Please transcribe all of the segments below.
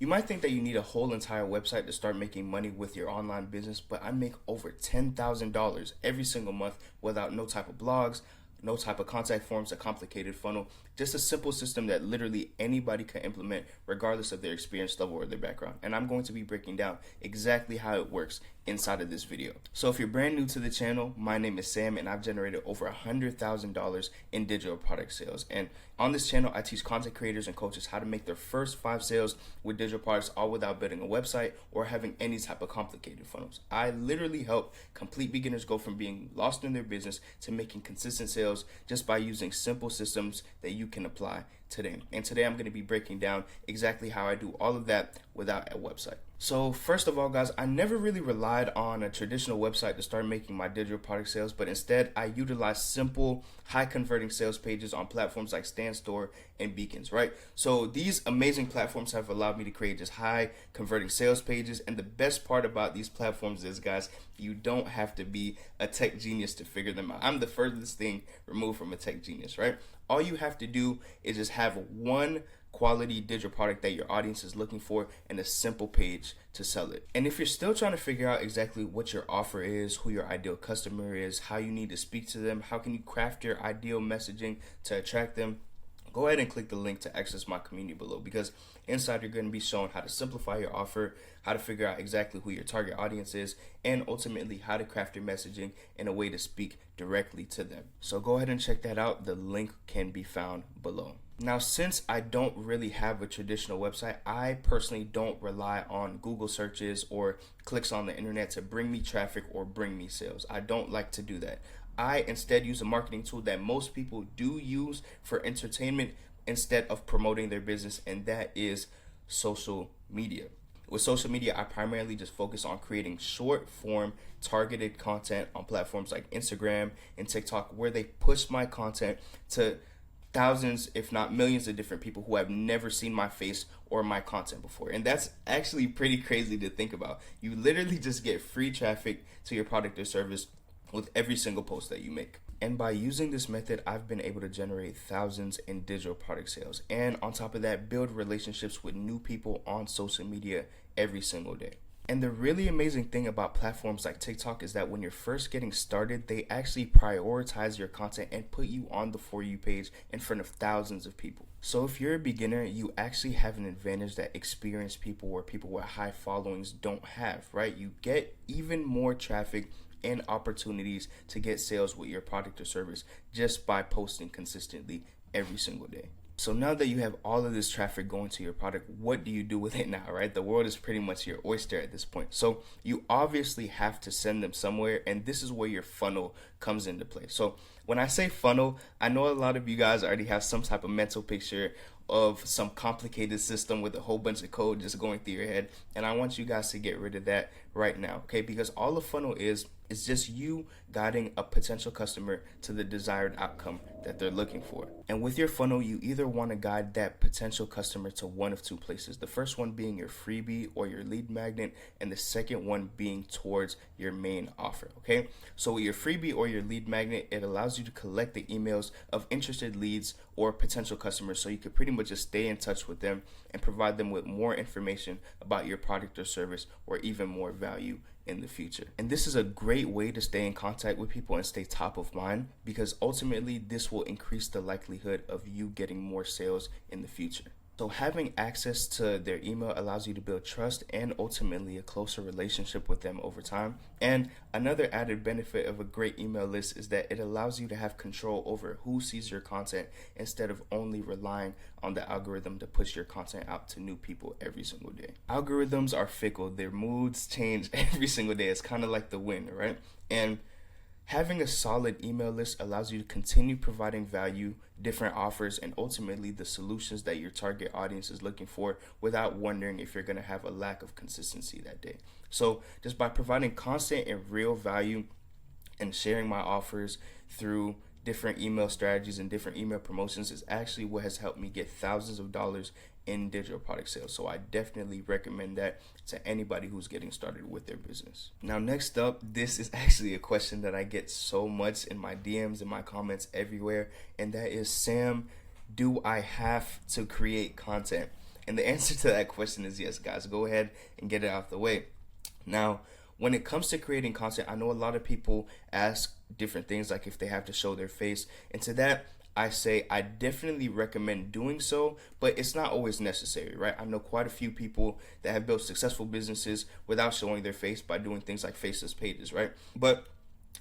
You might think that you need a whole entire website to start making money with your online business, but I make over $10,000 every single month without no type of blogs, no type of contact forms, a complicated funnel, just a simple system that literally anybody can implement regardless of their experience level or their background. And I'm going to be breaking down exactly how it works inside of this video. So if you're brand new to the channel, my name is Sam and I've generated over $100,000 in digital product sales. And on this channel, I teach content creators and coaches how to make their first 5 sales with digital products, all without building a website or having any type of complicated funnels. I literally help complete beginners go from being lost in their business to making consistent sales just by using simple systems that you can apply today. And today I'm going to be breaking down exactly how I do all of that without a website. So first of all, guys, I never really relied on a traditional website to start making my digital product sales, but instead I utilized simple, high converting sales pages on platforms like Stan Store and Beacons, right? So these amazing platforms have allowed me to create just high converting sales pages. And the best part about these platforms is, guys, you don't have to be a tech genius to figure them out. I'm the furthest thing removed from a tech genius, right? All you have to do is just have one quality digital product that your audience is looking for and a simple page to sell it. And if you're still trying to figure out exactly what your offer is, who your ideal customer is, how you need to speak to them, how can you craft your ideal messaging to attract them, go ahead and click the link to access my community below, because inside you're going to be shown how to simplify your offer, how to figure out exactly who your target audience is, and ultimately how to craft your messaging in a way to speak directly to them. So go ahead and check that out. The link can be found below. Now, since I don't really have a traditional website, I personally don't rely on Google searches or clicks on the internet to bring me traffic or bring me sales. I don't like to do that. I instead use a marketing tool that most people do use for entertainment instead of promoting their business, and that is social media. With social media, I primarily just focus on creating short form targeted content on platforms like Instagram and TikTok, where they push my content to thousands, if not millions of different people who have never seen my face or my content before. And that's actually pretty crazy to think about. You literally just get free traffic to your product or service with every single post that you make. And by using this method, I've been able to generate thousands in digital product sales. And on top of that, build relationships with new people on social media every single day. And the really amazing thing about platforms like TikTok is that when you're first getting started, they actually prioritize your content and put you on the For You page in front of thousands of people. So if you're a beginner, you actually have an advantage that experienced people or people with high followings don't have, right? You get even more traffic and opportunities to get sales with your product or service just by posting consistently every single day. So now that you have all of this traffic going to your product, what do you do with it now, right? The world is pretty much your oyster at this point. So you obviously have to send them somewhere, and this is where your funnel comes into play. So when I say funnel, I know a lot of you guys already have some type of mental picture of some complicated system with a whole bunch of code just going through your head, and I want you guys to get rid of that right now, okay? Because all a funnel is just you guiding a potential customer to the desired outcome that they're looking for. And with your funnel, you either want to guide that potential customer to one of two places. The first one being your freebie or your lead magnet, and the second one being towards your main offer, okay? So with your freebie or your lead magnet, it allows you to collect the emails of interested leads or potential customers, so you could pretty much just stay in touch with them and provide them with more information about your product or service, or even more value in the future. And this is a great way to stay in contact with people and stay top of mind, because ultimately this will increase the likelihood of you getting more sales in the future. So having access to their email allows you to build trust and ultimately a closer relationship with them over time. And another added benefit of a great email list is that it allows you to have control over who sees your content instead of only relying on the algorithm to push your content out to new people every single day. Algorithms are fickle. Their moods change every single day. It's kind of like the wind, right? And having a solid email list allows you to continue providing value, different offers, and ultimately the solutions that your target audience is looking for without wondering if you're going to have a lack of consistency that day. So just by providing constant and real value and sharing my offers through different email strategies and different email promotions is actually what has helped me get thousands of dollars in digital product sales. So I definitely recommend that to anybody who's getting started with their business. Now, next up, this is actually a question that I get so much in my DMs and my comments everywhere, and that is, Sam, do I have to create content? And the answer to that question is yes, guys. Go ahead and get it out the way. Now, when it comes to creating content, I know a lot of people ask different things, like if they have to show their face. And to that, I say I definitely recommend doing so, but it's not always necessary, right? I know quite a few people that have built successful businesses without showing their face by doing things like faceless pages, right? But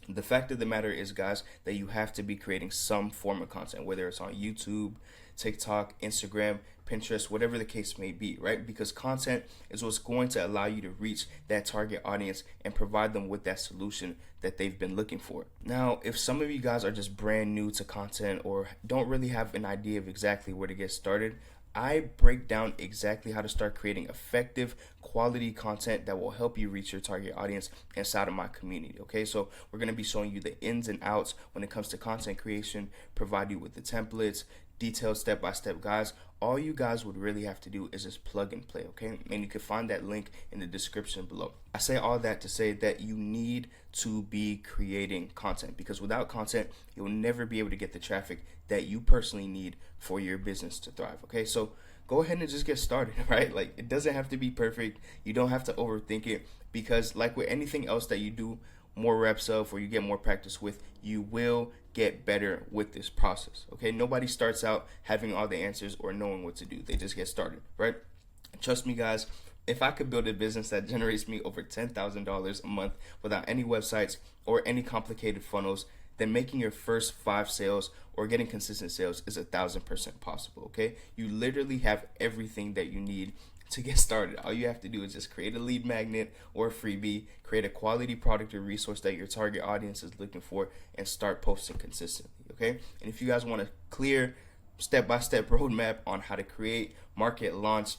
the fact of the matter is, guys, that you have to be creating some form of content, whether it's on YouTube, TikTok, Instagram, Pinterest, whatever the case may be, right? Because content is what's going to allow you to reach that target audience and provide them with that solution that they've been looking for. Now, if some of you guys are just brand new to content or don't really have an idea of exactly where to get started, I break down exactly how to start creating effective quality content that will help you reach your target audience inside of my community. Okay, so we're going to be showing you the ins and outs when it comes to content creation, provide you with the templates, detailed step-by-step guides. All you guys would really have to do is just plug and play, okay? And you can find that link in the description below. I say all that to say that you need to be creating content, because without content, you'll never be able to get the traffic that you personally need for your business to thrive, okay? So go ahead and just get started, right? Like, it doesn't have to be perfect. You don't have to overthink it, because like with anything else that you do more reps of or you get more practice with, you will get better with this process, okay? Nobody starts out having all the answers or knowing what to do. They just get started, right? Trust me, guys, if I could build a business that generates me over $10,000 a month without any websites or any complicated funnels, then making your first 5 sales or getting consistent sales is 1,000% possible, okay? You literally have everything that you need to get started. All you have to do is just create a lead magnet or a freebie, create a quality product or resource that your target audience is looking for, and start posting consistently, okay? And if you guys want a clear step-by-step roadmap on how to create, market, launch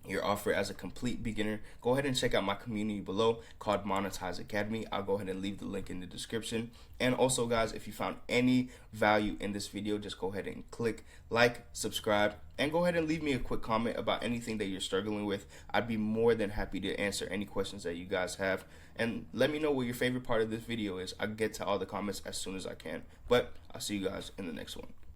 your offer as a complete beginner, go ahead and check out my community below called Monetize Academy. I'll go ahead and leave the link in the description. And also, guys, if you found any value in this video, just go ahead and click like, subscribe, and go ahead and leave me a quick comment about anything that you're struggling with. I'd be more than happy to answer any questions that you guys have. And let me know what your favorite part of this video is. I'll get to all the comments as soon as I can. But I'll see you guys in the next one.